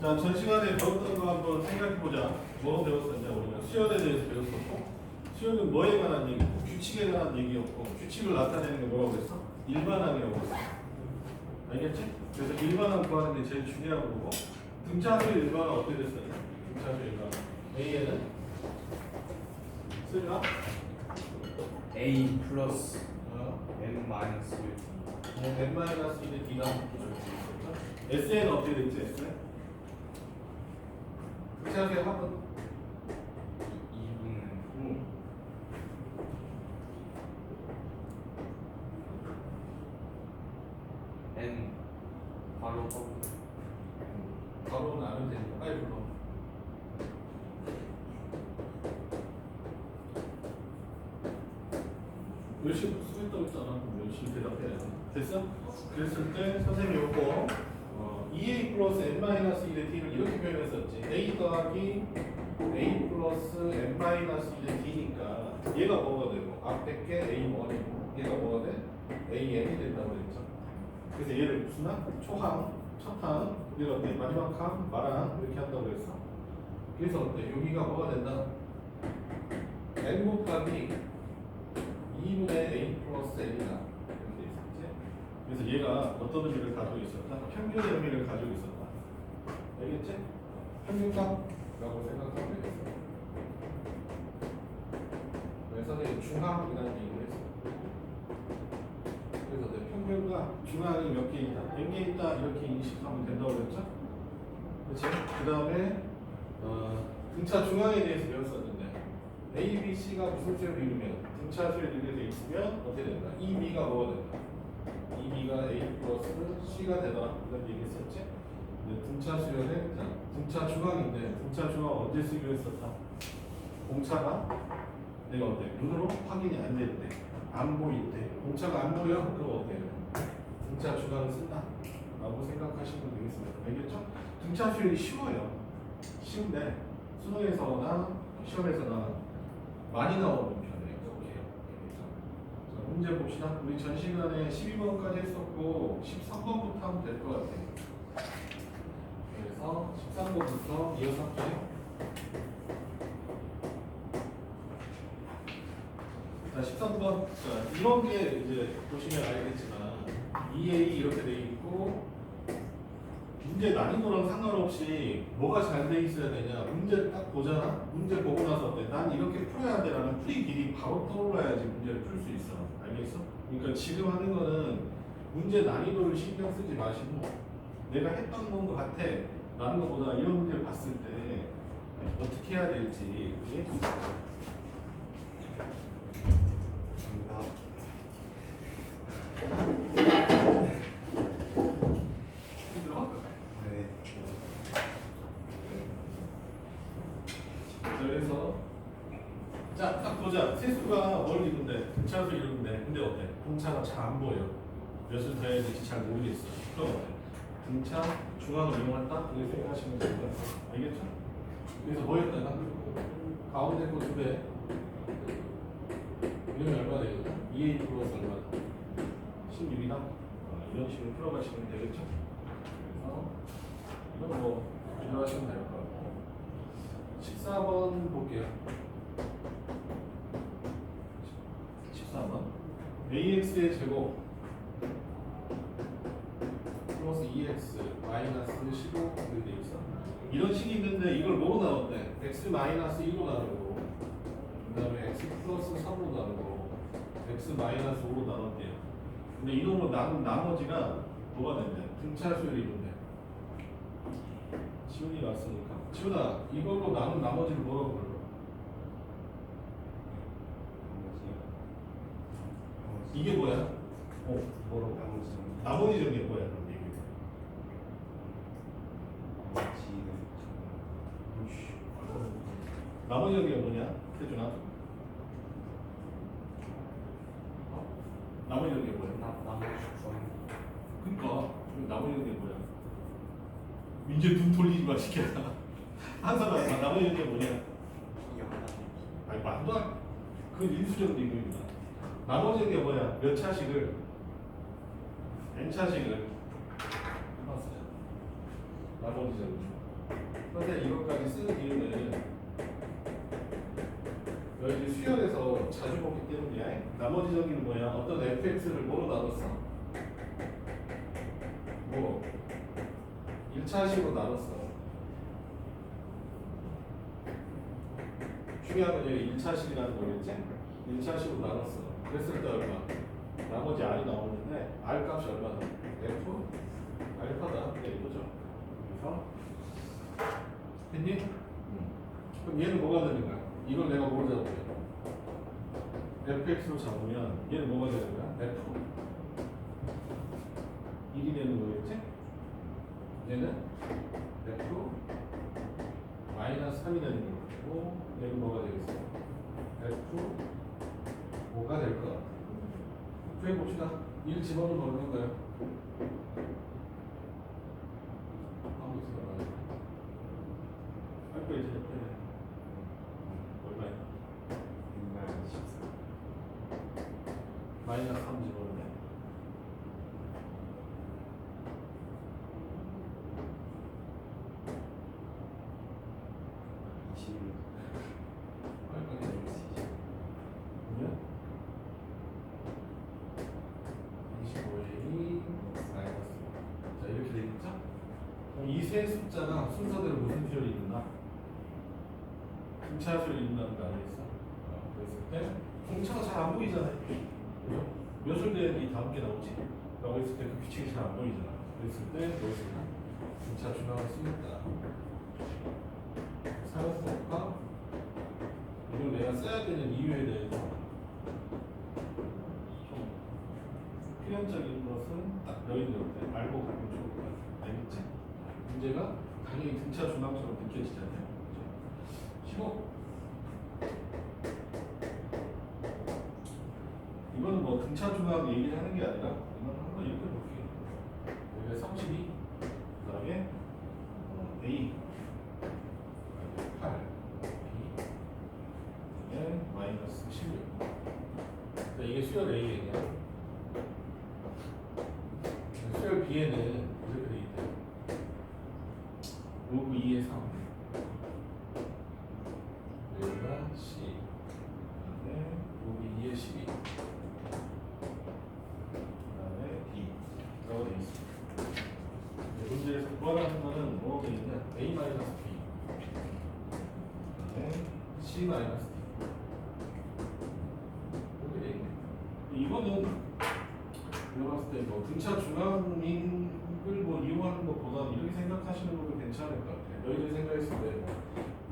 자, 전 시간에 배웠던 거 한번 생각해보자. 뭐 배웠었냐? 우리가 수열에 대해서 배웠었고, 수열은 뭐에 관한 얘기고, 규칙에 관한 얘기였고, 규칙을 나타내는 게 뭐라고 그랬어? 일반항이라고 그랬어. 알겠지? 그래서 일반항 구하는 게 제일 중요한 거고, 등차수 일반항 어떻게 됐어요? 등차수 일반항. A에는 쓸까? A 플러스 N 마이너스 1. n-1의 D가 S에는 어떻게 됐지? S는? 등차수의 합은? 2분은 N 바로 하고 바로는 안 해도 되니까 빨리 불러. 열심히 수고했다고 했잖아. 그럼 열심히 대답해야지. 됐어? 그랬을 때 선생님이 요거 2a 플러스 n-1의 d를 이렇게 표현했었지. a 더하기 a 플러스 n-1의 d니까 얘가 뭐가 되고 앞에 게 a 뭐가 되고 얘가 뭐가 돼? an이 된다고 그랬죠. 그래서 얘를 무슨 항? 초항, 첫항, 우리가 어때? 마지막 항, 말항 이렇게 한다고 그랬어. 그래서 어때? 여기가 뭐가 된다? n 곱하기 2분의 a 플러스 n이다. 이렇게 돼 있었지. 그래서 얘가 어떤 의미를 가지고 있었다? 평균의 의미를 가지고 있었다. 알겠지? 평균값이라고 생각하면 되겠어. 그래서 선생님 중항이라는 얘기를 했어. 그래서 내 평균과 중앙이 몇 개 있다, n개 있다 이렇게 인식하면 된다고 그랬죠? 그렇지? 그 다음에 등차 중앙에 대해서 배웠었는데 A, B, C가 무슨 수를 이루면 등차수를 이루게 돼 있으면 어떻게 된다? 이 B가 뭐가 된다? 이 B가 A 플러스 C가 되더라 이런 얘기 했었지? 근데 등차 수열의 등차 중앙인데 등차 중앙 언제 쓰기로 했었다? 공차가 내가 어때? 눈으로 확인이 안 될 때, 안 보일 때, 공차가 안 보여? 그럼 어때요? 등차 중앙을 쓴다 라고 생각하시면 되겠습니다. 알겠죠? 등차 수열이 쉬워요. 쉬운데 수능에서나 시험에서나 많이 나오는 편이에요. 이렇게요. 자, 문제 봅시다. 우리 전 시간에 12번까지 했었고 13번부터 하면 될 것 같아요. 그래서 13번부터 이어서 할게요. 자, 13번. 자, 이런 게 이제 보시면 알겠지만 2A 이렇게 돼 있고 문제 난이도랑 상관없이 뭐가 잘 돼 있어야 되냐. 문제를 딱 보잖아. 문제 보고 나서 어때? 난 이렇게 풀어야 돼. 라는 풀이 길이 바로 떠올라야지 문제를 풀 수 있어. 알겠어? 그러니까 지금 하는 거는 문제 난이도를 신경 쓰지 마시고 내가 했던 건 것 같아. 라는 것보다 이런 문제를 봤을 때 어떻게 해야 될지 그게 중요해요. 네. 그래서 자, 딱 보자. 세수가 뭘 이룬대? 등차수 이룬대. 근데 어때? 공차가 잘 안 보여. 몇을 더해야 될지 잘 모르겠어. 그럼 어때? 등차 중앙을 이용한다? 이렇게 생각하시면 될 것 같아요. 알겠죠? 그래서 뭐였다가 가운데 거 2배 이러면 얼마 되겠다? 2a 플러스 얼마? 16이다? 이런 식으로 풀어가시면 되겠죠? 그래서 이건 뭐 이해하시면 될 것 같고 14번 볼게요. 14번 ax의 제곱 플러스 2x 마이너스 15 이렇게 돼 있어. 이런 식이 있는데 이걸 뭐로 나눴대? x 마이너스 1로 나누고 그 다음에 x 플러스 3로 나누고 x 마이너스 5로 나눴대요. 근데 이놈을 나눈 나머지가 뭐가 된대? 등차수열이 있는데 지훈이가 왔으니까 지훈아 이걸로 나눈 나머지를 뭐라고 불러? 이게 뭐야? 뭐라고? 나머지 정리 뭐야? 그럼 얘기해. 나머지 정리가 뭐냐? 태준아. 나머지 정리가 뭐야? 그러니까 나머지 정리가 뭐야? 민재 눈 돌리지 마 시켜라. 한 사람 나머지 정리가 뭐냐? 아니 말도 안. 그 일수적 얘기입니다. 나머지 게 뭐야? 몇 차식을 n차식을 해봤어요. 나머지 점수. 그런데 이것까지 쓰는 이유는 너희들 수열에서 자주 보기 때문이야. 나머지 점이 뭐야? 어떤 fx를 뭐로 나눴어? 뭐 1차식으로 나눴어. 중요한 건 여기 1차식이라는 거겠지? 1차식으로 나눴어. 그랬을 때 얼마? 나머지 r이 나오는데 r 값이 얼마나? f 알파다. 네, 이거죠. 그래서 됐니? 그럼 얘는 뭐가 되는 거야? 이걸 내가 뭐로 잡으면 fx로 잡으면 얘는 뭐가 되는 거야? f 1이 되는 거겠지? 얘는 f 마이너스 3이 되는 거고 얘는 뭐가 되겠어? f 5가 될 것 같아. 구해봅시다. 1 집어넣으면 얼마인가요? 아무 생각 안 해. 할 거야, 이제. 얼마야? 마이너스 3 집어넣네. 그러면 25이 마이너스. 자, 이렇게 되겠죠? 이 세 숫자가 순서대로 무슨 수열이 있나? 등차 수열이 있는다는 거 아니겠어? 그랬을 때 공차가 잘 안 보이잖아요. 그죠? 몇 술대는 이 다음 게 나오지? 라고 했을 때 그 규칙이 잘 안 보이잖아. 그랬을 때 뭐였을까? 등차 중앙을 쓰겠다. 사용법과 이걸 내가 써야 되는 이유에 대해서 좀 필연적인 것은 딱 너희들한테 알고 가면 좋을 것 같아. 알겠지? 문제가 당연히 등차 중앙처럼 느껴지잖아요. 15. 이거는 뭐 등차 중앙 얘기를 하는 게 아니라 이건 한번 이렇게 볼게요. 여기가 32, 그 다음에 A 8, B 마이너스 16. 자, 이게 수열 A에냐? 수열 B에는 이렇게 돼 있대요. 로그 2의 3. 여기가 C. 그다음에 로그 2의 12. 그다음에 D. 라고 되어 있습니다. 문제에서 구하라는 거는 뭐가 되어 있냐? A 마이너스 B. 그다음에 C 마이너스 D. 이렇게 되어 있네. 이거는 내가 봤을 때 뭐 등차 중앙을 뭐 이용하는 것보다 이렇게 생각하시는 것도 괜찮을 것 같아요. 너희들 생각했을 때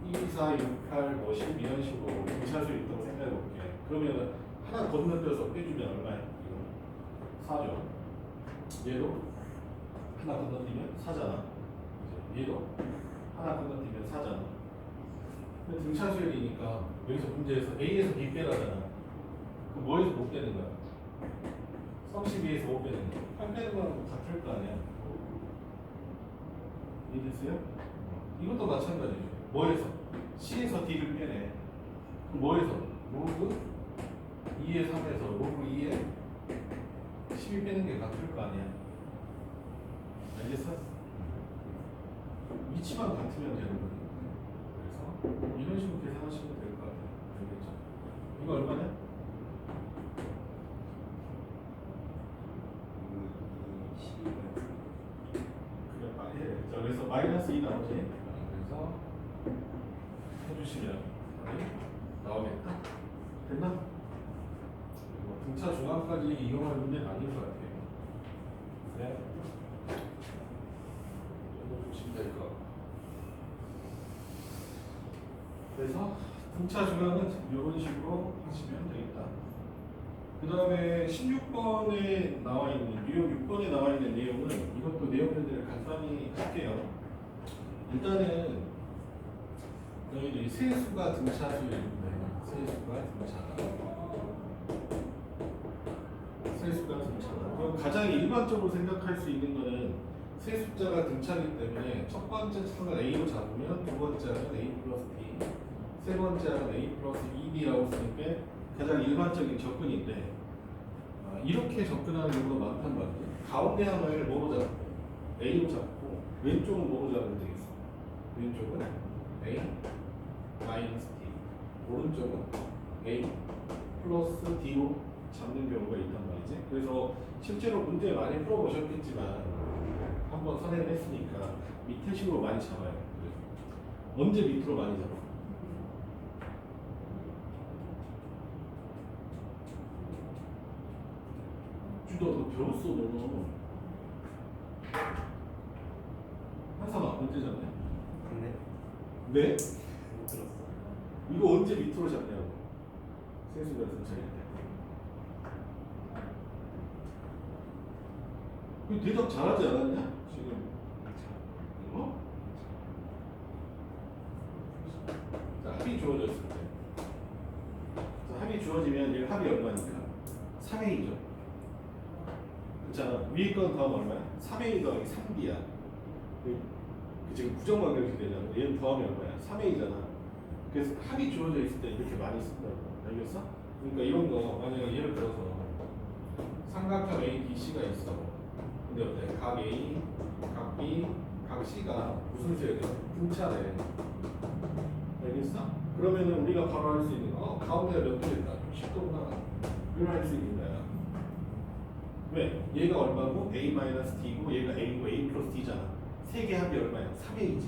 2, 4, 6, 8, 뭐 10 이런 식으로 등차수 있다고 생각해 볼게. 그러면 하나 건너뛰어서 빼주면 얼마야? 이거 4죠. 얘도 하나 건너뛰면 4잖아. 얘도 하나 건너뛰면 4잖아. 근데 등차수열이니까 여기서 문제에서 A에서 B 빼라잖아. 그럼 뭐에서 못 빼는 거야? 32에서 5 빼는 거. 8 빼는 거랑 같을 거 아니야? 이해됐어요? 이것도 마찬가지죠. 뭐에서? C에서 D를 빼네. 그럼 뭐에서? 로그 2에 3에서 로그 2에 12 빼는 게 같을 거 아니야? 알겠어? 위치만 같으면 되는 거니까. 그래서 이런 식으로 계산하시면 될 것 같아요. 알겠죠? 이거 얼마냐? 그래 빨리 해. 자, 그래서 마이너스 2 나오지? 그래서 해주시면 나오겠다. 됐나? 뭐 등차 중앙까지 이용할 문제는 아닌 것 같아요. 네. 이거 보시면 될 것 같고. 그래서 등차 중앙은 이런 식으로 하시면 되겠다. 그 다음에 16번에 나와 있는, 유형 6번에 나와 있는 내용은 이것도 내용들을 간단히 할게요. 일단은 너희들이 세수가 등차수인데, 세수가 등차다. 그럼 가장 일반적으로 생각할 수 있는 거는 세 숫자가 등차이기 때문에 첫 번째 창을 A로 잡으면 두 번째는 A 플러스 B, 세 번째는 A 플러스 2B라고 쓰니까 가장 일반적인 접근인데 이렇게 접근하는 경우가 많단 말이지. 가운데 하나를 뭐로 잡고 A로 잡고 왼쪽은 뭐로 잡으면 되겠어? 왼쪽은 A 마이너스 D, 오른쪽은 A 플러스 D로 잡는 경우가 있단 말이지. 그래서 실제로 문제 많이 풀어보셨겠지만 한번 선회를 했으니까 밑에 식으로 많이 잡아요. 그래서 언제 밑으로 많이 잡아? 너 배웠어 너는. 한삼아 언제잖아요? 근데 네? 못 들었어. 이거 언제 밑으로 잡냐고. 세수가 전체할 때. 그 대답 잘하지 않았냐? 지금. 어? 자, 합이 주어졌을 때. 자, 합이 주어지면 얘 합이 얼마니까? 3A죠. 그렇잖아. 위에 건 다음 얼마야? 3A 더하기 3B야. 그 지금 부정관계식 되잖아. 얘는 더하면 얼마야? 3A잖아. 그래서 합이 주어져 있을 때 이렇게 많이 쓴다고. 알겠어? 그러니까 이런 거 만약에 예를 들어서 삼각형 A, B, C가 있어. 근데 어때? 각 A, 각 B, 각 C가 무슨 수야 돼? 분차래. 알겠어? 그러면은 우리가 바로 할 수 있는 거 가운데가 몇 개일까? 10도구나. 이걸 할 수 있는 거야. 왜? 얘가 얼마고? A-D고 얘가 A고 A 플러스 D잖아. 세 개 합이 얼마야? 3A지.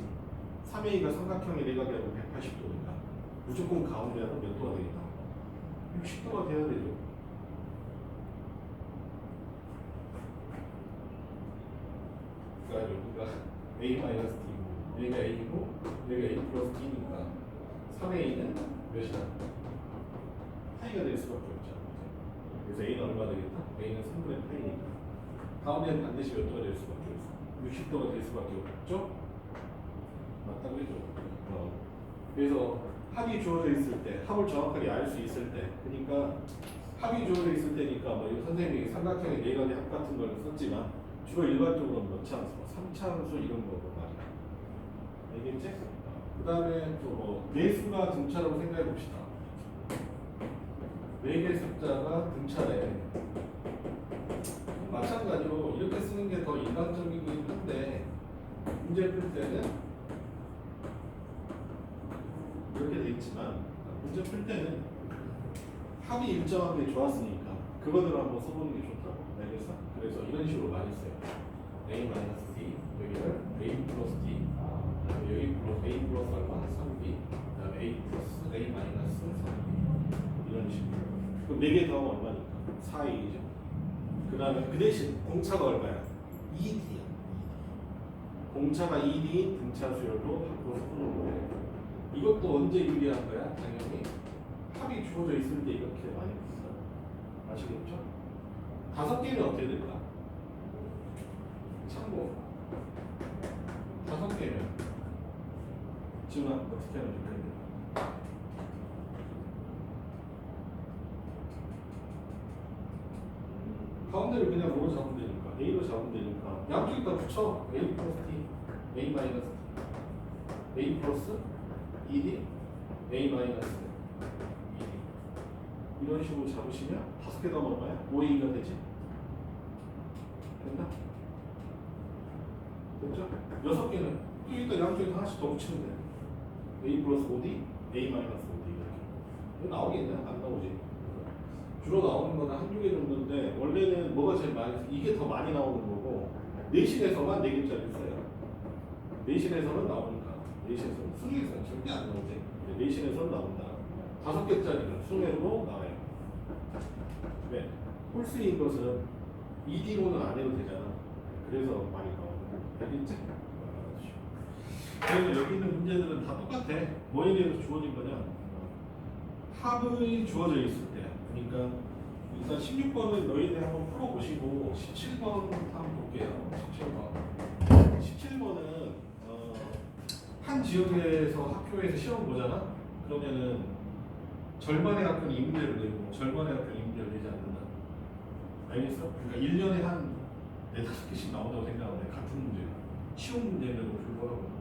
3A가 삼각형의 내각이 하고 180도니까 무조건 가운데 하면 몇 도가 되겠다? 60도가 돼야 되죠. 그러니까 여기가 A-D고 얘가 A고 얘가 A 플러스 D니까 3A는 몇이야? 파이가 될 수밖에 없죠. 그래서 A는 얼마 되겠다? A는 3분의 파이니까 가운데는 반드시 몇 도가 될 수밖에 없어. 60도가 될 수밖에 없죠? 맞다고 해줘. 그래서 합이 주어져 있을 때, 합을 정확하게 알 수 있을 때, 그러니까 합이 주어져 있을 때니까 뭐 선생님이 삼각형의 네 가지 합 같은 걸 썼지만 주로 일반적으로 몇 차함수, 3차함수 이런 거고 말이야. 알겠지? 그 다음에 또 내수가 등차라고 생각해 봅시다. 네 개 숫자가 등차래. 마찬가지로 이렇게 쓰는 게 더 인간적이긴 한데 문제 풀 때는 이렇게 돼 있지만 문제 풀 때는 합이 일정하게 좋았으니까 그거대로 한번 써보는 게 좋다고. 알겠어? 그래서 이런 식으로 많이 써요. A-D 여기를 A 플러스 D 그다음에 여기 플러스 A 플러스 얼마? 3B 그다음에 A 플러스 A 마이너스 3B 이런 식으로. 그럼 4개 더하면 얼마니까? 4A죠. 그 다음에 그 대신 공차가 얼마야? 2D야. 공차가 2D인 등차 수열로 바꿔서 푸는 거예요. 이것도 언제 유리한 거야? 당연히 합이 주어져 있을 때 이렇게 많이 푼다. 아시겠죠? 5개면 어떻게 될까? 참고 5개면 지금 어떻게 하면 좋겠냐? 가운데를 그냥 뭐로 잡으면 되니까 A로 잡으면 되니까 양쪽에다 붙여. A 플러스 D, A 마이너스 D, A 플러스 2D, A 마이너스 2D 이런 식으로 잡으시면 5개 더 얼마야? 5A가 되지? 됐나? 됐죠? 6개는 또 일단 양쪽에 하나씩 더 붙이면 돼. A 플러스 5D, A 마이너스 5D 이렇게. 이거 나오겠냐? 안 나오지. 주로 나오는 거는 한두 개 정도인데 원래는 뭐가 제일 많이 이게 더 많이 나오는 거고 내신에서만 4개짜리 써요. 내신에서는 나오니까 내신에서는 수능에서는 절대 안 나오지. 내신에서는 나온다. 5개짜리는 수능에도 나와요. 왜? 홀수인 것은 2D로는 안 해도 되잖아. 그래서 많이 나오는 거. 알겠지? 그래서 여기 있는 문제들은 다 똑같아. 뭐에 대해서 주어진 거냐? 합이 주어져 있을 때. 그러니까 일단 16번은 너희들 한번 풀어보시고 17번 한번 볼게요. 17번. 17번은 한 지역에서 학교에서 시험 보잖아. 그러면은 절반의 학교는 이 문제를 내고 절반의 학교는 이 문제를 내지 않는다. 알겠어? 그러니까 1년에 한 4-5개씩 나온다고 생각하면 돼. 같은 문제가. 쉬운 문제인데도 불구하고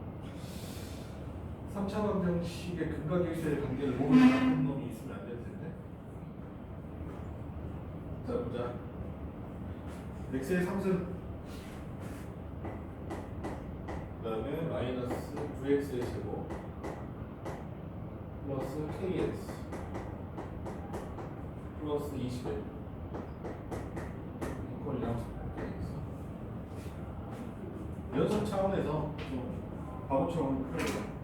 3차 방정식의 근과 계수의 관계를 모르는 나쁜 놈이 있으면 안 될 텐데. 자 보자. x의 3승 그 다음에 마이너스 9x의 제곱 플러스 kx 플러스 21 이퀄이랑 연속 차원에서 좀 바보처럼 풀어요.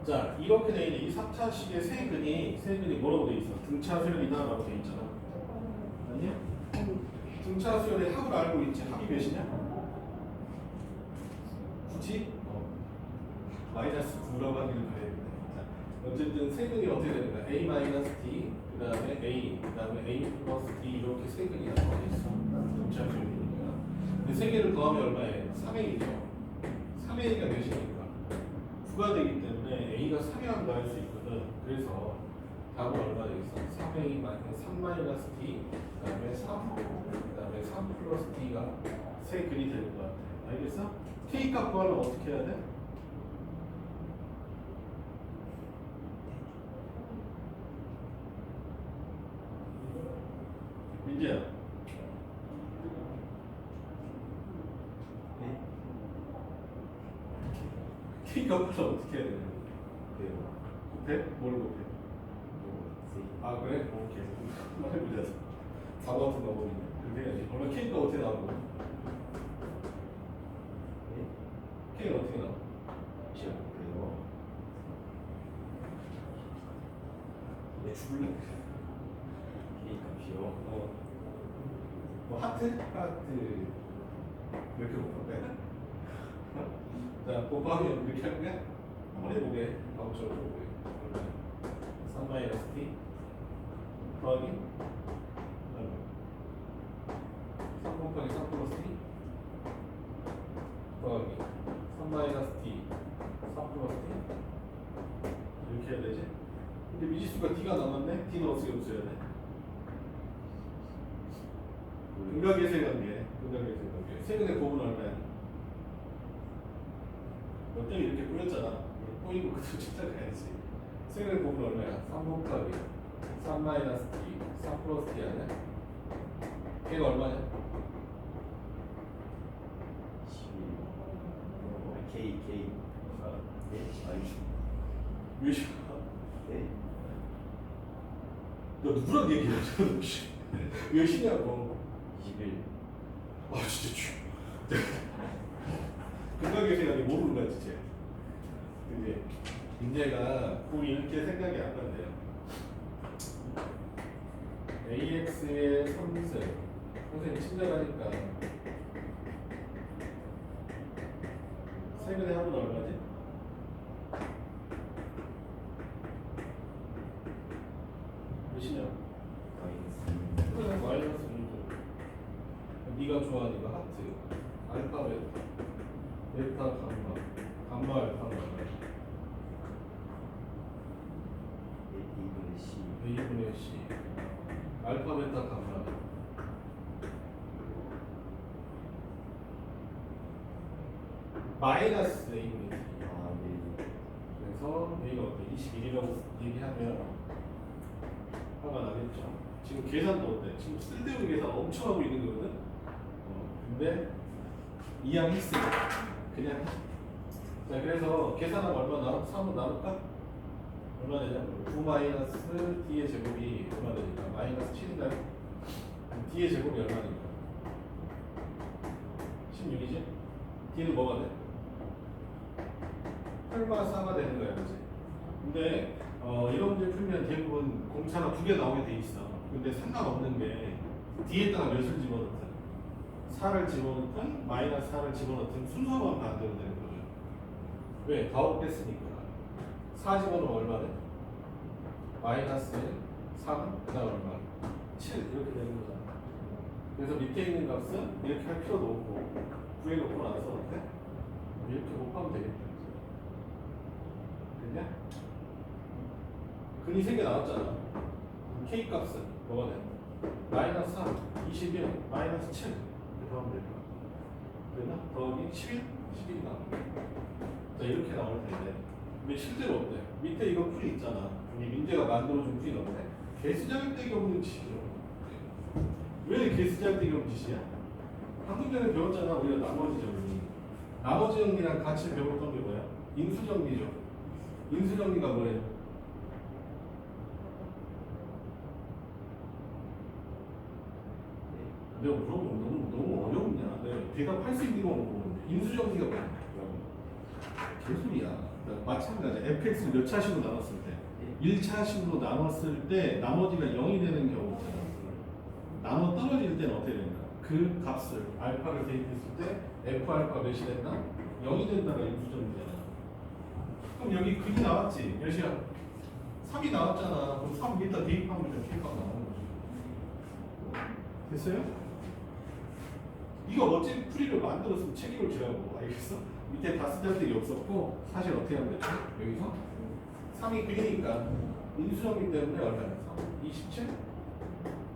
자, 이렇게 돼 있는 이 3차식의 세근이 뭐라고 돼 있어? 등차수열이다라고 돼 있잖아. 아니야? 등차수열의 합을 알고 있지. 합이 몇이냐? 굳이? 마이너스 9라고 하기는 그래. 어쨌든 세근이 어떻게 되는 거야? a 마이너스 d, 그 다음에 a, 그 다음에 a 플러스 d 이렇게 세근이 나와 있어. 등차수열이니까. 근데 세 개를 더하면 얼마에? 3a죠. 3a가 몇이니까? 9가 되기 때문에 a가 3이 한다 할 수 있거든. 그래서 답은 얼마 되겠어? 3a 마이너스 3 마이너스 d, 그 다음에 3, 그 다음에 3 플러스 d가 세 근이 되는 것 같아. 알겠어? k 값 구하려면 어떻게 해야 돼? 민재야. 네? k 값을 어떻게 해야 되냐? 곱해? 뭘 곱해? 아 그래? 오케이. 한번 해보자. 4 같은 거 보이네. 그렇게 해야지. 그러면 k가 어떻게 나오고? 네? k가 어떻게 나와? 시험 그래요. 네, 죽을래. K 값이요. 뭐 하트? 하트 이렇게 곱해? 자 곱하면 이렇게 하는 거야? 한번 해보게. 바보처럼 해보게. 3 마이너스 t 더하기 3 곱하기 3 플러스 t 더하기 3 마이너스 t 3 플러스 t 이렇게 해야 되지? 근데 미지수가 t가 남았네? t는 어떻게 없애야 돼? 근각의 세관계 세근의 곱은 얼마야? 너 때문에 이렇게 뿌렸잖아. 뿌린 거 그대로 찾아가야지. 세근의 곱은 얼마야? 3 곱하기 3 마이너스 t 3 플러스 t 아니야? 걔가 얼마냐? 11. K. 네? 아니. 몇이야? 네? 너 누구랑 얘기해? 몇이냐고. 21. 아 진짜 쥐. 근각의 세관이 모르는 거야 진짜. 근데 문제가 꼭 이렇게 생각이 안 난대요. AX의 3세 선생님 친절하니까 세근의 합은 얼마지? 몇이냐? 그래 마이너스 2죠. 네가 좋아하는 거 하트 알파벳 베타 감마 알파가 A분의 C. A분의 C 알파 베타 감마 마이너스 A분의 T 아, 네. 그래서 A가 어때? 21이라고 얘기하면 화가 나겠죠. 지금 계산도 어때? 지금 쓸데없는 계산 엄청 하고 있는 거거든. 근데 이양했으니 그냥 해. 자 그래서 계산하면 얼마 나와? 3은 나눌까? 얼마 되냐? 9 마이너스 D의 제곱이 얼마 되니까? 마이너스 7인가요? D의 제곱이 얼마니까? 16이지? D는 뭐가 돼? 8과 4가 되는 거야, 그치? 근데 이런 문제 풀면 대부분 공차가 2개 나오게 돼 있어. 근데 상관없는 게 D에다가 몇을 집어넣든 4를 집어넣든 마이너스 4를 집어넣든 순서만 만들어야 되는 거죠. 왜? 다 없겠으니까. 4 집어넣으면 얼마 돼? 마이너스 1, 3, 그 다음 얼마? 7 이렇게 되는 거잖아. 그래서 밑에 있는 값은 이렇게 할 필요도 없고 구해놓고 나서 어때? 이렇게 곱하면 되겠다. 됐냐? 근이 3개 나왔잖아. K 값은 뭐가 돼? 마이너스 3, 21, 마이너스 7 이렇게 하면 될까? 됐나? 더하기 11? 11이 나오는 거야. 자 이렇게 나올 텐데 근데 실제로 어때? 밑에 이거 풀이 있잖아. 이 민재가 만들어준 풀이 없네. 개수작용되기 없는 식이죠. 왜 왜 개수작대경 짓이야? 방금 전에 배웠잖아. 우리가 나머지 정리. 나머지 정리랑 같이 배웠던 게 뭐야? 인수정리죠. 인수정리가 뭐예요? 내가 물어보면 너무 어렵냐? 내가 대답할 수 있는 거 물어보는데 인수정리가 뭐야? 개소리야. 그러니까 마찬가지. fx 몇 차식으로 나눴을 때 1차식으로 나눴을 때 나머지가 0이 되는 경우 있잖아. 나눠 떨어질 때는 어떻게 된다? 그 값을 알파를 대입했을 때 f 알파 몇이 된다? 0이 된다가 인수정리잖아. 그럼 여기 근이 나왔지? 몇이야? 3이 나왔잖아. 그럼 3 밑에다 대입하면 그냥 k값 나오는 거지. 됐어요? 이거 멋진 풀이를 만들었으면 책임을 지라고. 알겠어? 밑에 다 쓰잘데기 없었고 사실 어떻게 하면 되죠? 여기서 3이 그리니까 인수정리 때문에 얼마야? 3, 27?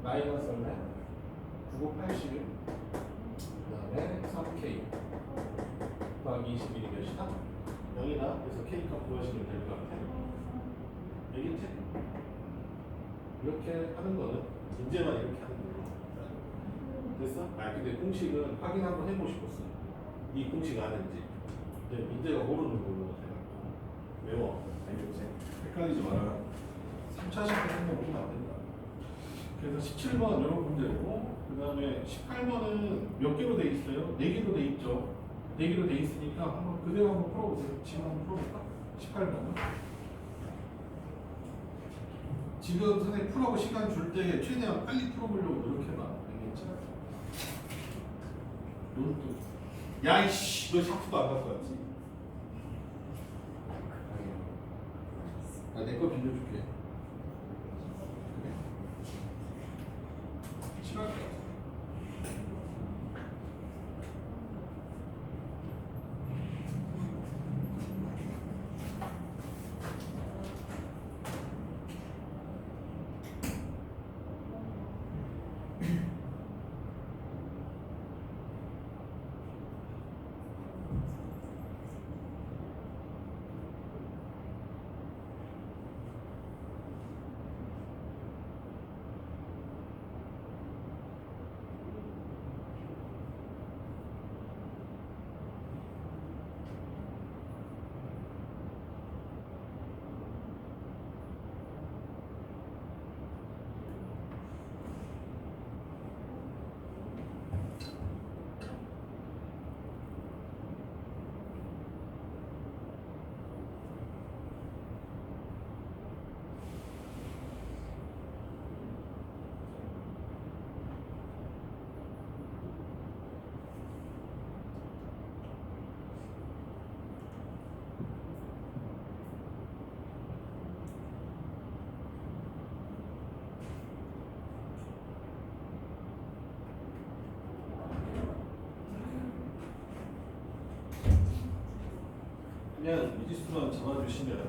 마이너스 얼마야? 9981 그 다음에 3k 더하기 21이 몇이다? 0이다. 그래서 k값 구하시면 될 것 같아. 알겠지? 이렇게 하는 거는 문제만 이렇게 하는 거고. 됐어? 근데 공식은 확인 한번 해보고 싶었어. 이 공식 아는지. 근데 문제가 모르는 걸로 해갖고 외워. 알겠지? 헷갈리지 마라. 3차식 같은 거 보면 안 된다. 그래서 17번 이런 문제고, 그 다음에 18번은 몇 개로 돼 있어요? 4개로 돼 있죠. 4개로 돼 있으니까 한번 그대로 한번 풀어보세요. 지금 한번 풀어볼까? 18번은. 지금 선생님 풀하고 시간 줄 때 최대한 빨리 풀어보려고 노력해봐. 알겠지? 야이씨, 너 샤프도 안 갖고 왔지? 내 거 빌려줄게. 그래? 싫어할 것 같아. 그냥 미지수만 잡아주시면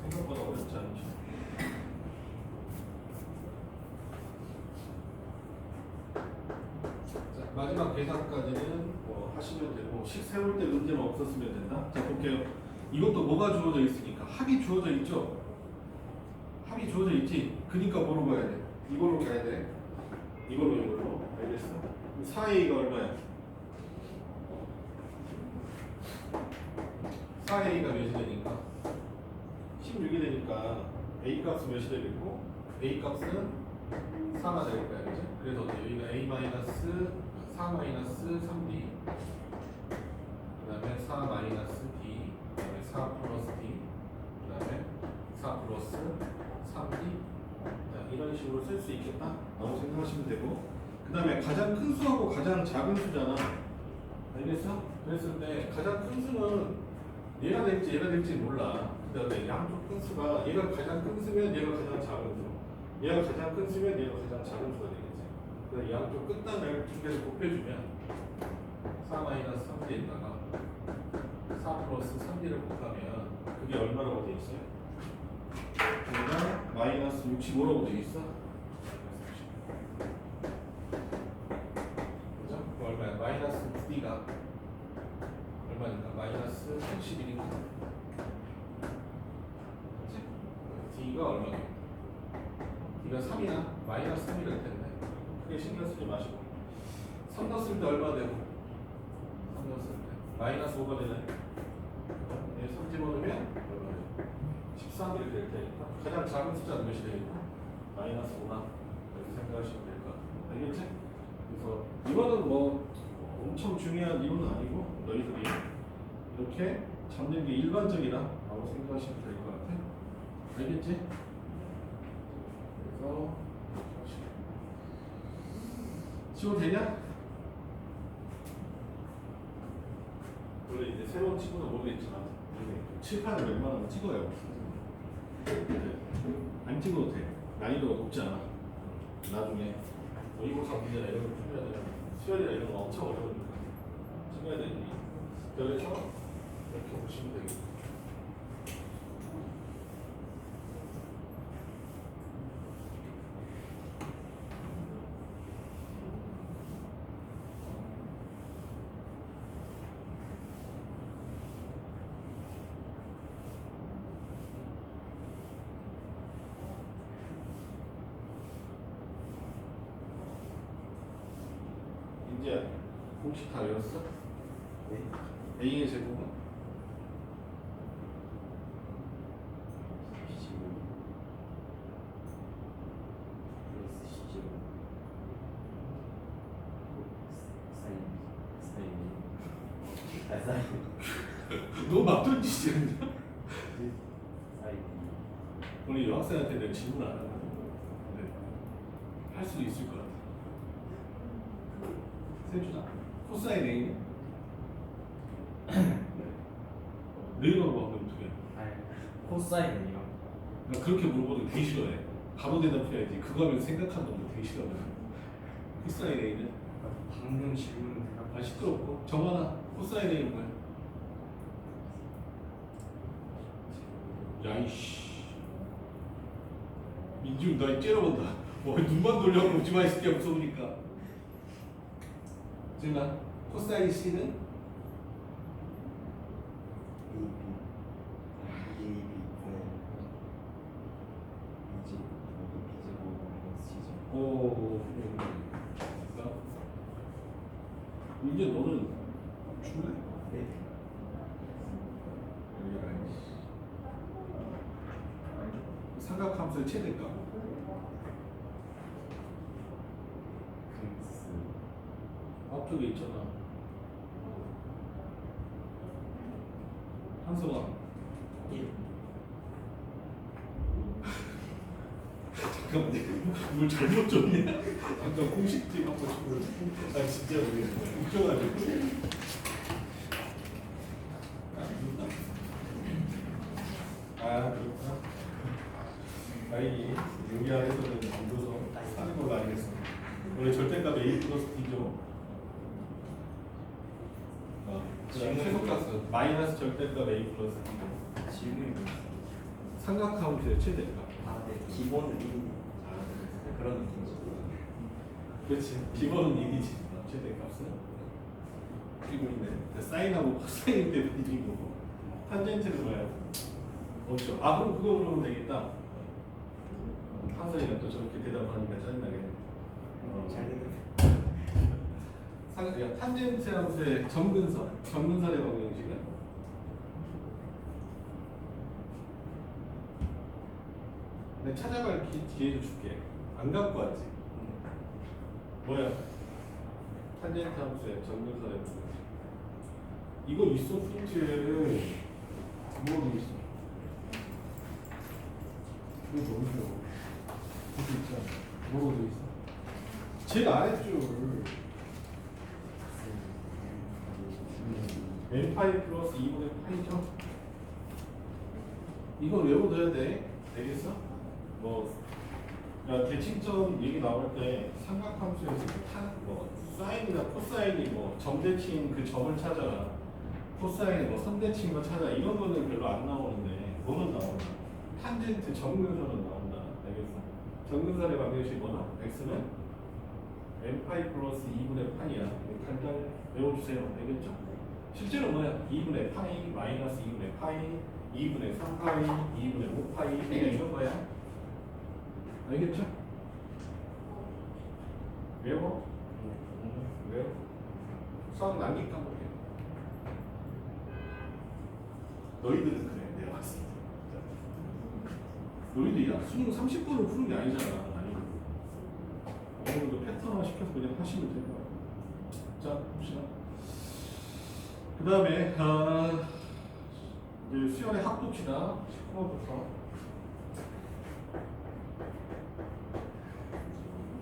생각보다 어렵지 않죠. 자, 마지막 계산까지는 뭐 하시면 되고, 식 세울 때 문제는 없었으면 된다. 자, 볼게요. 이것도 뭐가 주어져 있으니까 합이 주어져 있죠. 합이 주어져 있지. 그니까 뭐로 가야 돼? 이걸로 가야 돼. 이걸로. 알겠어? 4a가 얼마야? 4a가 몇이 되니까? 16이 되니까 a 값은 몇이 되겠고, a 값은 4가 될 거야, 그죠? 그래서 여기가 a 마이너스 4 마이너스 3d, 그 다음에 4 마이너스 d, 그 다음에 4 플러스 d, 그 다음에 4 플러스 3d. 자, 이런 식으로 쓸 수 있겠다 라고 생각하시면 되고, 그 다음에 가장 큰 수하고 가장 작은 수잖아. 알겠어? 그랬을 때 가장 큰 수는 얘가 될지 몰라. 그다음에 양쪽 큰 수가 얘가 가장 큰 수면 얘가 가장 작은 수, 얘가 가장 큰 수면 얘가 가장 작은 수가 되겠지. 그래서 양쪽 끝단을 두 개를 곱해주면 4 마이너스 3d에다가 4 플러스 3d를 곱하면 그게 얼마라고 돼 있어요? 그러니까 마이너스 65라고 돼 있어. 그죠? 그 얼마야? 마이너스 9d가 얼마니까? 마이너스 81이니까. 그치? d가 얼마냐? d가 3이나 마이너스 3이 될 텐데 크게 신경 쓰지 마시고 3 넣었을 때 얼마 되고 3 넣었을 때 마이너스 5가 되네. 3 집어넣으면 얼마 돼요? 13 이렇게 될 테니까 가장 작은 숫자는 몇이 되겠다? 마이너스 5나 이렇게 생각하시면 될 것 같아요. 알겠지? 그래서 이거는 뭐 엄청 중요한 이유는 아니고 너희들이 이렇게 잡는 게 일반적이라고 생각하시면 될 것 같아. 알겠지? 그래서 지워 되냐? 원래 이제 새로운 친구는 모르겠지만 칠판을 웬만하면 찍어요. 안 찍어도 돼. 난이도가 높지 않아. 나중에 모의고사 문제나 이런 걸 풀어야 되면 수열이나 이런 거 엄청 어려우니까 찍어야 되니 그래서 이렇게 보시면 되겠다. 이제 공식 다 외웠어? 네. A의 제곱은? 15 플러스 10 사인 너 막던 짓이었냐? 사인 우리 여학생한테 내가 질문 안 하는 근데 할 수도 있을 것 같아. 세주자 코사인 A는? 네이버로 바꾸면 어떻게 해? 코사인이요? 나 그렇게 물어보는 게 되게 싫어해. 바로 대답해야지. 그거 하면 생각하는 거 되게 싫어해. 코사인 A는? 방금 질문 아 시끄럽고 정하나 코사인 A는 뭐야? 야이씨 민중 나 째려본다. 눈만 돌려고 오지마 이 새끼야 무서우니까. 지금 코사인 C는? 오 그러니까 이제 너는 줄래? 네. 삼각함수의 최대값 앞쪽에 있잖아. 한성아 잠깐만 뭘 잘못 줬냐? 잠깐 공식지 한번 줘. 아 진짜 웃겨가지고. 아 그렇구나. 아이 여기 안에서는 줄여서 하는 걸로 알겠어. 원래 절대값 A 플러스 B죠. 최소값은 마이너스 절대값 A 플러스 B죠. 질문이 삼각함수의 최대값. 네. 기본은 1. 그런 느낌이죠. 그렇지. 기본은 1이지. 최대값은. 그리고 있네. 사인하고 코사인 때문에 1이고. 탄젠트는 뭐야? 없죠. 아 그럼 그거 물으면 되겠다. 한선이가 또 저렇게 대답하니까 짜증나겠네. 잘 되는. 야, 탄젠트 함수의 점근선. 점근선의 방정식은? 내가 찾아갈 기회를 줄게. 안 갖고 왔지? 뭐야? 탄젠트 함수의 점근선의 방정식. 이거 있어 프린트에. 뭐로 있어? 이거 너무 쉬워. 이거 있잖아. 뭐로 돼 있어? 제일 아래줄. n파이 플러스 2분의 파이죠? 이건 외워둬야 돼. 되겠어? 뭐, 야, 대칭점 얘기 나올 때 삼각함수에서 뭐, 사인이나 코사인이 뭐, 점대칭 그 점을 찾아라. 코사인이 뭐, 선대칭 거 찾아. 이런 거는 별로 안 나오는데, 뭐는 나온다? 탄젠트 점근선은 나온다. 알겠어? 점근선의 방정식이 뭐나? x는 n파이 플러스 2분의 파이야. 간단히 외워주세요. 알겠죠? 실제로 뭐야? 2분의 파이, 마이너스 2분의 파이, 2분의 3파이, 2분의 5파이 그냥 이런 거야. 알겠죠? 외워? 외워? 수학 남기 까먹게. 너희들은 그래, 내가 봤을 때. 너희들 야 수능 30분을 푸는 게 아니잖아. 아니. 오늘도 패턴화 시켜서 그냥 하시면 될 거야. 자, 봅시다. 그 다음에 이제 수열의 합 봅시다. 19번부터.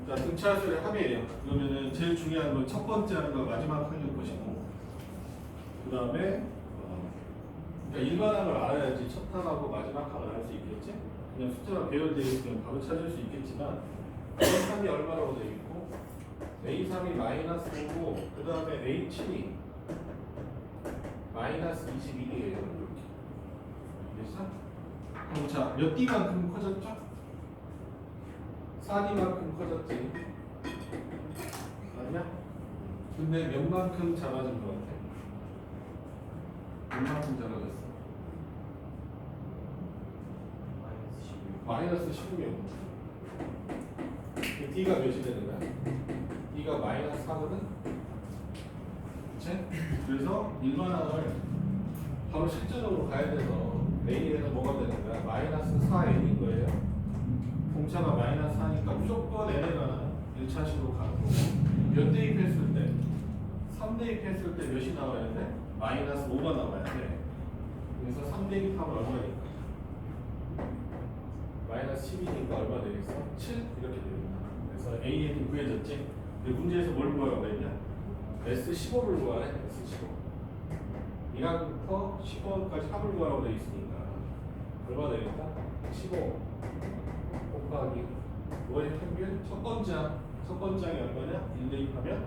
자, 등차 수열의 합이에요. 그러면은 제일 중요한 건 첫 번째 하는 거 마지막 하는 것이고, 그 다음에 그러니까 일반한 걸 알아야지 첫 항하고 마지막 항을 알 수 있겠지? 그냥 숫자가 배열되어 있으면 바로 찾을 수 있겠지만 A3이 얼마라고 되어 있고 A3이 마이너스 5고 그 다음에 A7이 마이너스 21이에요. 이렇게. 됐어? 그럼 자, 몇 D만큼 커졌죠? 4D만큼 커졌지? 아니야? 근데 몇 만큼 작아진 것 같아? 얼마큼 작아졌어? 마이너스 16. D가 몇이 되는 거야? D가 마이너스 4거든? 그치? 그래서 일반항을 바로 실전으로 가야 돼서 A에는 뭐가 되는 거야? 마이너스 4N인 거예요. 공차가 마이너스 4니까 무조건 N에가 1차식으로 가는 거고 몇 대입했을 때? 3대입했을 때 몇이 나와야 돼? 마이너스 5가 나와야 돼. 그래서 3대입하면 얼마니까? 마이너스 10이니까 얼마 되겠어? 7? 이렇게 되겠다. 그래서 A는 구해졌지? 근데 문제에서 뭘 구하라고 했냐? S15를 구하래. S15 1항부터 15까지 합을 구하라고 되어 있으니까 얼마 되겠다? 15 곱하기 뭐의 평균? 첫 번째 항이 얼마냐? 1 대입하면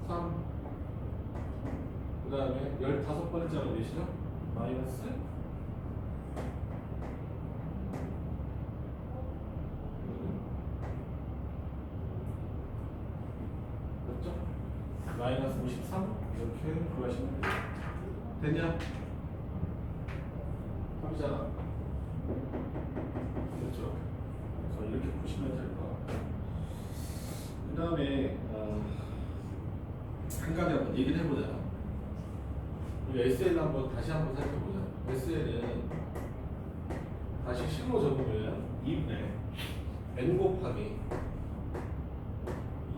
3. 그 다음에 15번째가 몇이죠? 마이너스 그렇죠? 마이너스 53 이렇게 구하시면 돼요. 됐냐? 합이잖아. 그렇죠? 그래서 이렇게 보시면 될 것 같아요. 그 다음에 한 가지 한번 얘기를 해보자. 우리 SL 다시 한번 살펴보자. SL은 다시 식으로 적으면 2분의 n 곱하기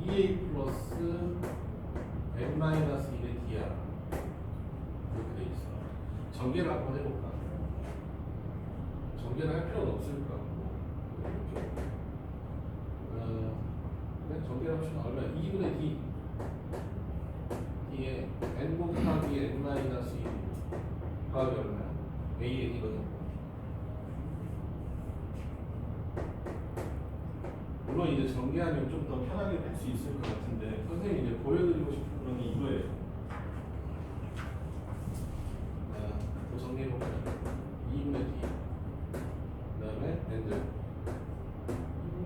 2a 플러스 n 마이너스 1의 dr 이렇게 돼 있어. 전개를 한번 해볼까? 전개를 할 필요는 없을 것 같고 이렇게 그냥 전개를 합시다. 얼마? 2분의 d d에 n 곱하기 n 마이너스 1 더하기 얼마야? an이거든. 물론 이제 전개하면 좀 더 편하게 할 수 있을 것 같은데 선생님이 이제 보여드리고 싶은 건 이거예요. 또 정리해볼까요? 2분의 d 그 다음에 n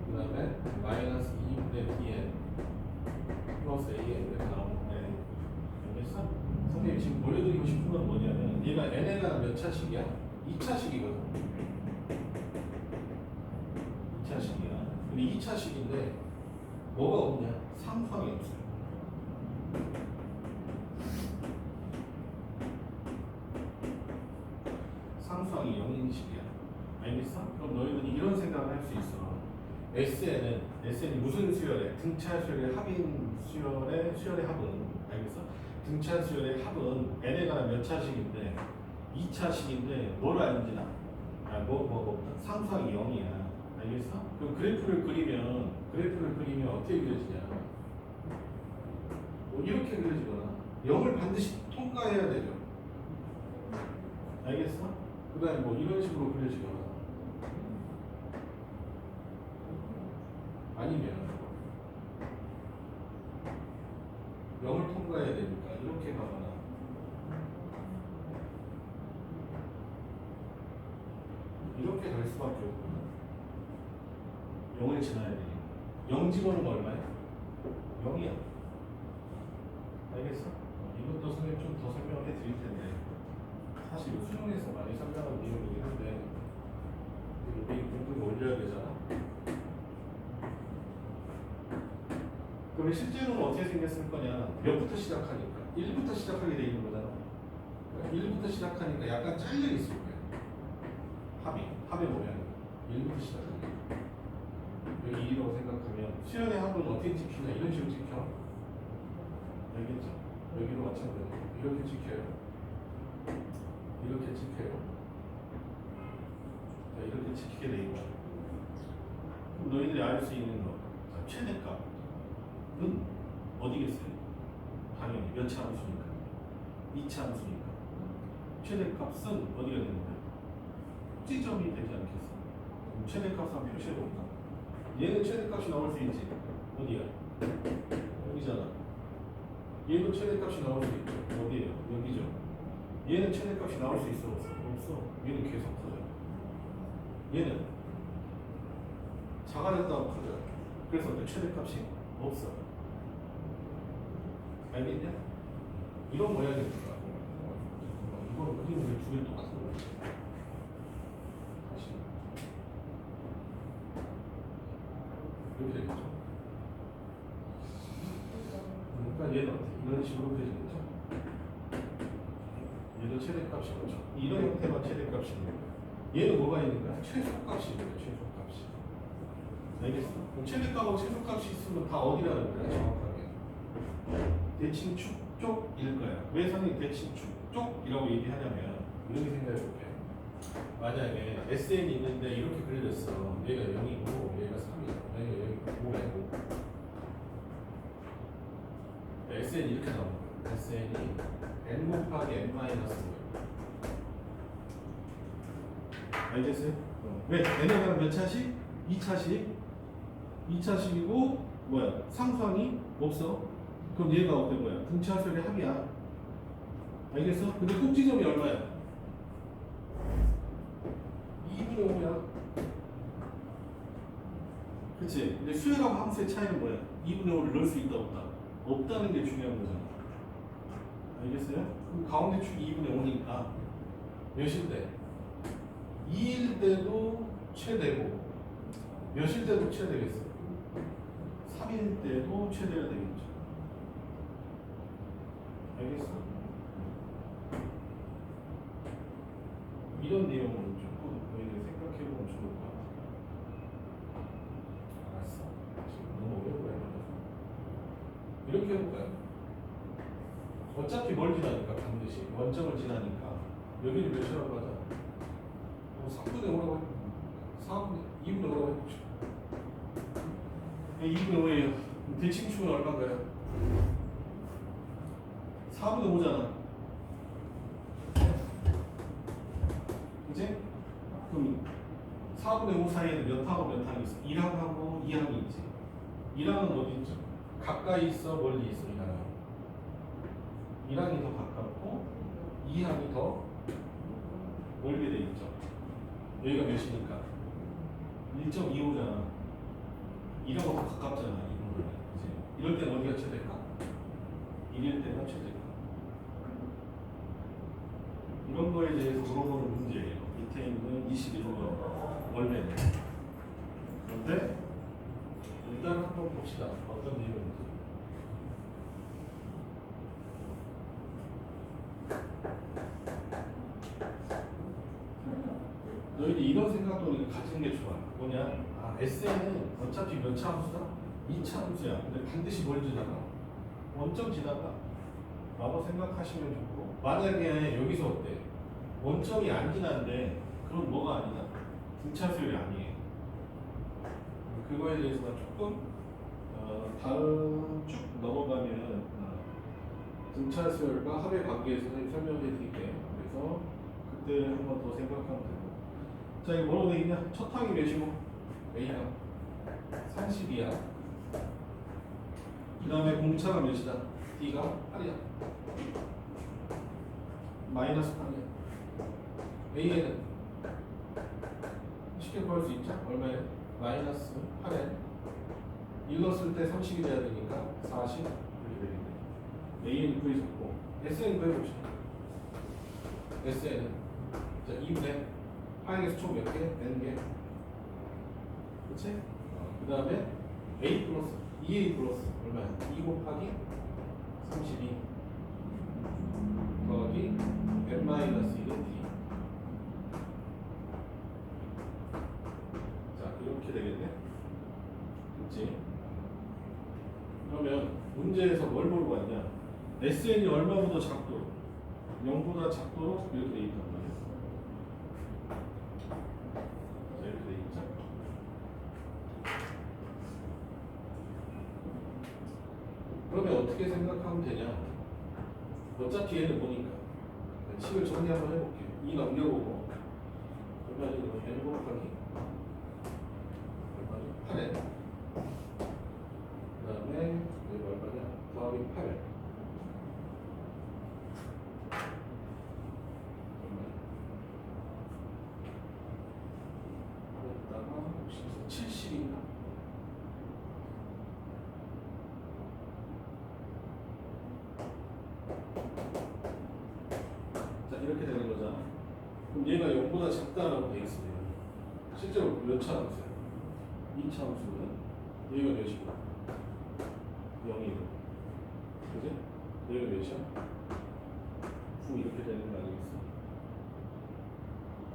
그 다음에 마이너스 2분의 dn 플러스 an 이렇게 나오는데 알겠어? 선생님이 지금 보여드리고 싶은 건 뭐냐면 얘가 n에가 몇 차식이야? 2차식이거든. 2차식이야. 근데 2차식인데 뭐가 없냐? 상수항이 없어요. 상수항이 0인식이야. 알겠어? 그럼 너희들이 이런 생각을 할 수 있어. SN이 무슨 수열에? 등차 수열의 합인 수열의 합은 알겠어? 등차 수열의 합은 n에 관한 몇 차식인데 2차식인데 뭘 아는지나? 상수항이 0이야. 알겠어? 그럼 그래프를 그리면 어떻게 그려지냐? 뭐 이렇게 그려지거나 0을 반드시 통과해야 되죠. 알겠어? 그 다음에 뭐 이런 식으로 그려지거나 아니면 0을 통과해야 되니까 이렇게 가거나 이렇게 갈 수밖에 없구나. 0을 지나야 되니까 0 집어넣으면 얼마야? 0이야. 알겠어? 이것도 선생님 좀 더 설명을 해드릴 텐데 사실 수능에서 많이 설명한 내용이긴 한데 우리 공부를 올려야 되잖아. 그러면 실제로는 어떻게 생겼을 거냐? 몇부터 시작하니까 1부터 시작하게 돼 있는 거잖아. 1부터 시작하니까 약간 잘려 있을 거예요. 합의 모양이 1부터 시작하니까 여기 2라고 생각하면 수연의 합은 어떻게 찍히냐? 이런 식으로 찍혀. 알겠죠? 여기도 마찬가지로 이렇게 찍혀요. 이렇게 찍혀요. 자, 이렇게 찍히게 돼 있고. 그럼 너희들이 알 수 있는 거, 자, 최대값은 어디겠어요? 당연히 몇 차 함수니까, 2차 함수니까. 최대값은 어디가 되는 거야? 꼭지점이 되지 않겠어? 그럼 최대값 한번 표시해 볼까? 얘는 최대값이 나올 수 있지. 어디야? 여기잖아. 얘도 최대값이 나올 수 있죠. 어디에요? 여기죠. 얘는 최대값이 나올 수 있어? 없어? 없어. 얘는 계속 커져요. 얘는 작아졌다고 커져요. 그래서 어때? 최대값이 없어. 알겠냐? 이런 모양이 있더라고. 이건 그림을 두 개 똑같은 거야. 다시. 이렇게 되겠죠. 그러니까 얘는 어때? 이런 식으로 그려지겠죠. 얘도 최대값이 뭐죠? 이런 형태만 최대값이 있는 거야. 얘는 뭐가 있는 거야? 최소값이 있는 거야. 최소값이. 알겠어? 그럼 최대값하고 최소값이 있으면 다 어디라는 거야? 정확하게. 대칭 축쪽일 거야. 왜 선생님 대칭 축쪽이라고 얘기하냐면 이렇게 생각해 볼게. 만약에 SN이 있는데 이렇게 그려졌어. 얘가 0이고 얘가 3이고 얘가 여기 5이고 SN이 이렇게 나오는 거야. SN이 n 곱하기 n 마이너스 5. 알겠어요? 왜? n에다가 몇 차씩? 2차씩? 2차씩이고 뭐야? 상수항이 없어. 그럼 얘가 어때 뭐야? 등차수열의 합이야. 알겠어? 근데 꼭지점이 얼마야? 2분의 5야. 그치? 근데 수열하고 함수의 차이는 뭐야? 2분의 5를 넣을 수 있다 없다? 없다는 게 중요한 거잖아. 알겠어요? 그럼 가운데 축이 2분의 5니까 몇일 때? 2일 때도 최대고 몇일 때도 최대겠어? 3일 때도 최대가 되겠죠. 알겠어? 이런 내용을 조금 너희들 생각해보면 좋을 것 같아. 알았어. 지금 너무 어려워요. 이렇게 해볼까요? 어차피 뭘 지나니까 반드시 원점을 지나니까 여기를 몇이라고 하자. 3분의 5라고 해. 2분의 5라고 해보죠. 2분의 5예요. 대칭축은 얼마인가요? 4분의 5잖아. 그치? 그럼 4분의 5 사이에는 몇 항하고 몇 항이 있어? 1항하고 2항이 있지. 1항은 어디 있죠? 가까이 있어? 멀리 있어? 1항이 더 가깝고 2항이 더 멀게 돼 있죠. 여기가 몇이니까? 1.25잖아. 2하고 더 가깝잖아. 2분은. 그치? 이럴 땐 어디가 최대일까? 1일 때가 최대일까? 이런 거에 대해서 물어보는 문제예요. 밑에 있는 21번 월매는. 그런데 일단 한번 봅시다. 어떤 내용인지. 너희들이 이런 생각도 가지는 게 좋아. 뭐냐? SN은 어차피 몇 차 함수다? 2차 함수야. 근데 반드시 뭘 지나가? 원점 지나가. 라고 생각하시면 좋고, 만약에 여기서 어때? 원점이 안 지난데 그럼 뭐가 아니다? 등차수열이 아니에요. 그거에 대해서만 조금 다음 쭉 넘어가면 등차수열과 합의 관계에서 설명해 드릴게요. 그래서 그때 한 번 더 생각하면 되고. 자, 이거 뭐라고 돼 있냐? 첫 항이 몇이고? A항 30이야. 그 다음에 공차가 몇이다? D가 8이야. 마이너스 8이야. A에는 쉽게 구할 수 있죠? 얼마에? 마이너스 8에 1 넣었을 때 30이 돼야 되니까 40 이렇게 되겠네. A는 구해줬고 SN 구해봅시다. SN은 자 2분의 파행에서 총 몇 개? N개. 그치? 그 다음에 A 플러스 2a 플러스 얼마야? 2 곱하기 32 더하기 n 마이너스 1은 d. 자, 이렇게 되겠네. 그치? 그러면 문제에서 뭘 보고 왔냐? SN이 얼마보다 작도록 0보다 작도록 이렇게 돼 있단 말이야. 자, 이렇게 돼 있죠? 그러면 어떻게 생각하면 되냐? 어차피 얘를 보니까 식을 정리 한번 해볼게. 2 넘겨보고 그러면 이거 n 곱하기 얼마냐? 8n 그 다음에 여기 얼마냐? 더하기 8 8에다가 혹시 70인가? 자, 이렇게 되는 거잖아. 그럼 얘가 0보다 작다라고 돼 있으면 실제로 몇 차 함수야? 2차 함수거든? 얘가 몇이고? 0이고. 그지? 얘가 몇이야? 9 이렇게 되는 거 아니겠어?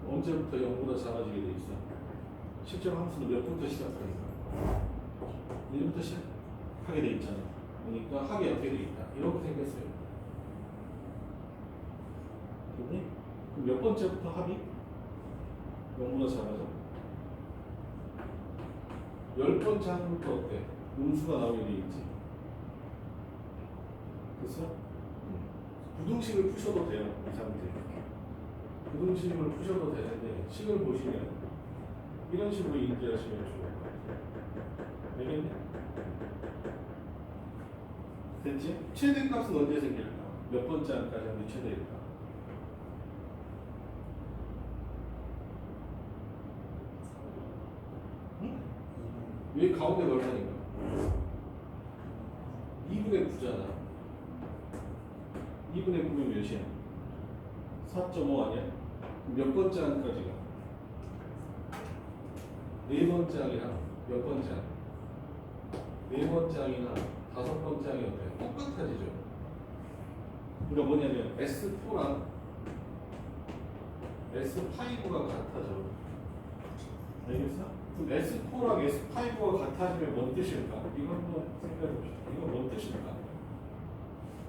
언제부터 0보다 작아지게 돼 있어? 실제로 함수는 몇 부터 시작하니까? 1부터 시작하게 돼 있잖아. 그러니까 합이 어떻게 돼 있다? 이렇게 생겼어요. 그지? 그럼 몇 번째부터 합이 0보다 작아져? 10번째 합부터 어때? 음수가 나오게 돼 있지. 그래서 부등식을 푸셔도 돼요. 이 상태. 부등식을 푸셔도 되는데 식을 보시면 이런 식으로 인지하시면 좋을 것 같아요. 알겠니? 됐지? 최대값은 언제 생길까? 몇 번째 안까지 하면 최대일까? 응? 왜 가운데 걸자니까? 2분의 9잖아. 2분의 9면 몇이야? 4.5 아니야? 몇 번째 항까지가? 네 번째 항이랑 몇 번째 항? 네 번째 항이나 다섯 번째 항이 어때요? 똑같아지죠? 그러니까 뭐냐면 S4랑 S5가 같아져. 알겠어? 그럼 S4랑 S5가 같아지면 뭔 뜻일까? 이거 한번 생각해 봅시다. 이거 뭔 뜻일까?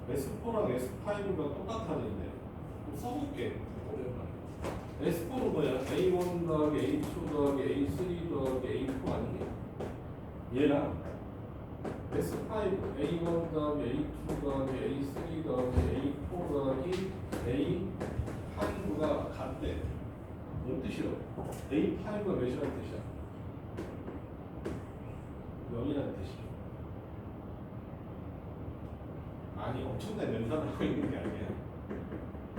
S4랑 S5가 똑같아지는데 써볼게. S4는 뭐야? A1 더하기 A2 더하기 A3 더하기 A4 아니냐? 얘랑 S5 A1 더하기 A2 더하기 A3 더하기 A4 더하기 A5가 같대. 뭔 뜻이야? A5가 몇이라는 뜻이야? 0이라는 뜻이야. 아니, 엄청난 연산을 하고 있는 게 아니야.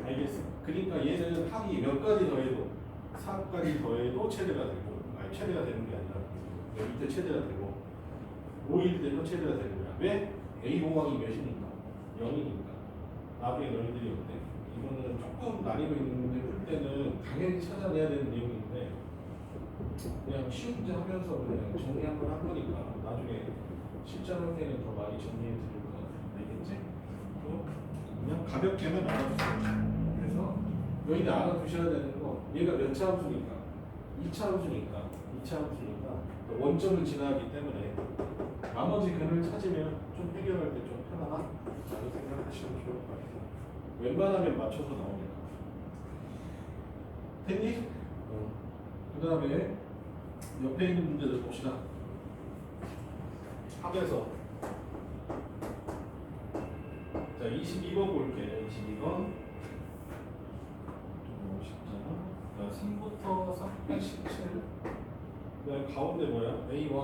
알겠어? 그러니까 얘는 합이 몇 가지 더해도 4까지 더해도 최대가 되고, 아니 최대가 되는 게 아니라 밑에 최대가 되고 5일 때도 최대가 되는 거야. 왜? A 공항이 몇이니까? 0이니까. 나중에 너희들이 어때? 이거는 조금 난이도 있는 문제 풀 때는 당연히 찾아내야 되는 내용인데 그냥 쉬운 문제 하면서 그냥 정리 한번 한 거니까 나중에 실전 할 때는 더 많이 정리해 드릴 것 같아. 알겠지? 그냥 가볍게만 알아두세요. 그래서 너희들 알아두셔야 되는 거 얘가 몇 차 함수니까 2차 함수니까 원점을 지나기 때문에 나머지 근을 찾으면 좀 해결할 때 좀 편하다 라고 생각하시면 좋을 것 같아요. 웬만하면 맞춰서 나오니까. 됐니? 그 다음에 옆에 있는 문제들 봅시다. 합에서 자 22번 볼게. 22번 좀 쉽잖아. 자 3부터 317 그다음 가운데 뭐야? A1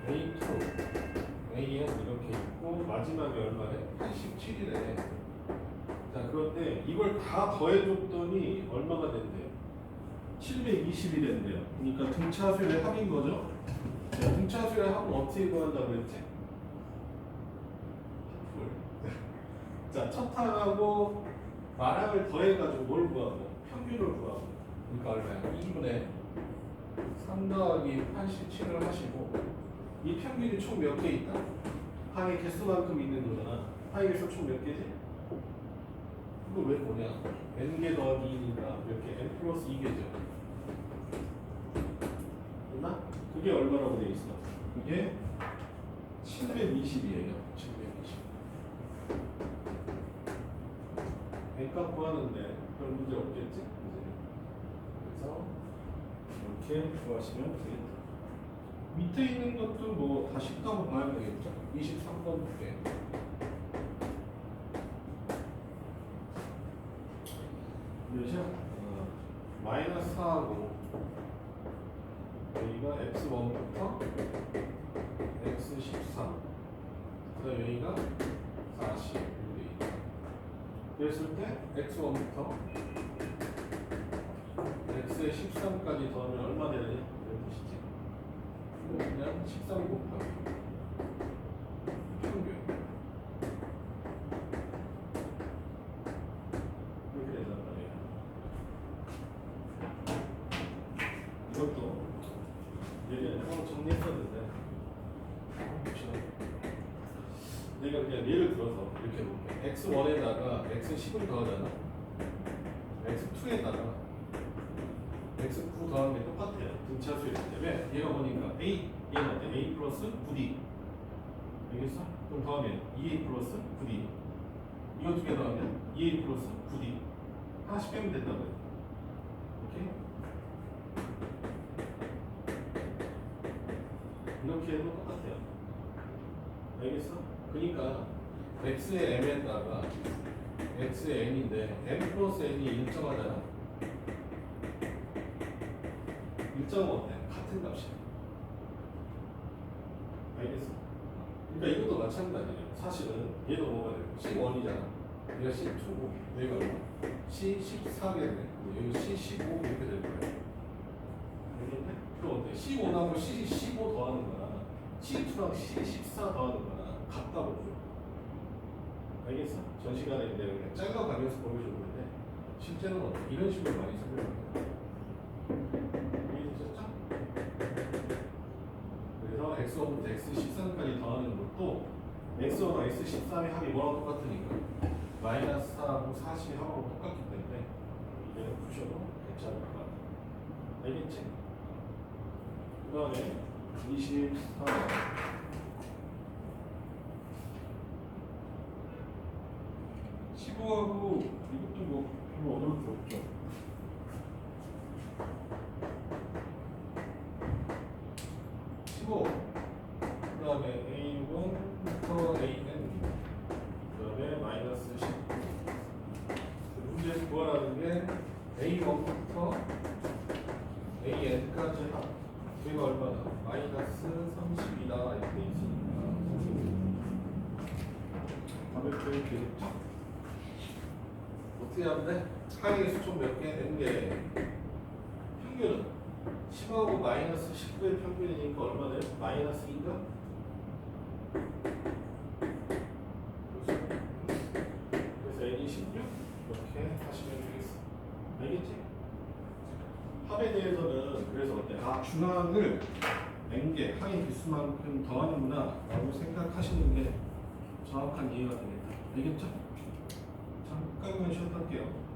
A2 AN 이렇게 있고 마지막에 얼마래? 87이래. 자 그런데 이걸 다 더해줬더니 얼마가 된대요? 720이 된대요. 그러니까 등차수의 합인 거죠? 자, 등차수의 합은 어떻게 구한다고 그랬지? 자, 첫 항하고 마랑을 더해가지고 뭘 구하고? 평균을 구하고. 그러니까 얼마야? 2분의 3 더하기 87을 하시고 이 평균이 총 몇 개 있다? 항의 개수만큼 있는 거잖아. 항의 개수 총 몇 개지? 이거 왜 뭐냐? n개 더하기 2니까 몇 개? n 플러스 2개죠. 맞나? 그게 얼마라고 돼 있어? 그게 720이에요. 720. n값 구하는데 별 문제 없겠지? 그지? 그래서 이렇게 구하시면 되겠다. 밑에 있는 것도 뭐 다 쉽다고 봐야 되겠죠? 23번 볼게. 몇이야? 마이너스 4하고 여기가 x1부터 x13 그다음 여기가 40 이렇게 있죠. 그랬을 때 x1부터 x의 13까지 더하면 얼마 되느냐? 이런 뜻이지. 그냥 13 곱하기 평균 이렇게 된단 말이에요. 이것도 예전에 한번 정리했었는데 내가 그냥 예를 들어서 이렇게 볼게. x1에다가 x10을 더하잖아. x2에다가 x9 더하는 게 똑같아요. 등차수일 때문에 얘가 뭐니까 a, 얘는 어때? a 플러스 9d. 알겠어? 그럼 더하면 2a 플러스 9d. 이거 두 개 더하면 2a 플러스 9d. 하나씩 빼면 된다고요. 오케이? 이렇게 해도 똑같아요. 알겠어? 그러니까 x의 m에다가 x의 n인데 m 플러스 n이 일정하잖아. 일정은 어때? 같은 값이야. 알겠어? 그러니까 이것도 마찬가지예요. 사실은 얘도 뭐가 돼요? C1이잖아. 얘가 C2고 얘가 얼마? C14겠네. 여기 C15 이렇게 될 거예요. 알겠네? 그럼 어때? C5하고 C15 더하는 거나 C2랑 C14 더하는 거나 같다고 보죠. 알겠어? 전 시간에 내가 그냥 짧아가면서 보여줬는데 실제로는 어때? 이런 식으로 많이 설명합니다. 이해되셨죠? 그래서 x1부터 x13까지 더하는 것도 x1과 x13의 합이 뭐랑 똑같으니까 마이너스 4하고 40하고 똑같기 때문에 이제는 푸셔도 괜찮을 것 같아요. 알겠지? 그 다음에 24번 15하고 이것도 뭐 별로 어려울 게 없죠. 그 다음에 A1부터 AN 그 다음에 마이너스 10 문제에서 구하라는 게 A1부터 AN까지 합 이거 얼마나? 마이너스 30이다 이렇게 돼 있으니까 가볍게 되겠죠? 어떻게 하면 돼? 항의 수 총 몇 개? N개. 평균은 10하고 마이너스 19의 평균이니까 얼마 돼요? 마이너스 2가? 그래서 N이 16? 이렇게 하시면 되겠어. 알겠지? 합에 대해서는 그래서 어때? 아, 중항을 N개, 항의 개수만큼 더하는구나 라고 생각하시는 게 정확한 이해가 됩니다. 알겠죠? 잠깐만 쉬었다 할게요.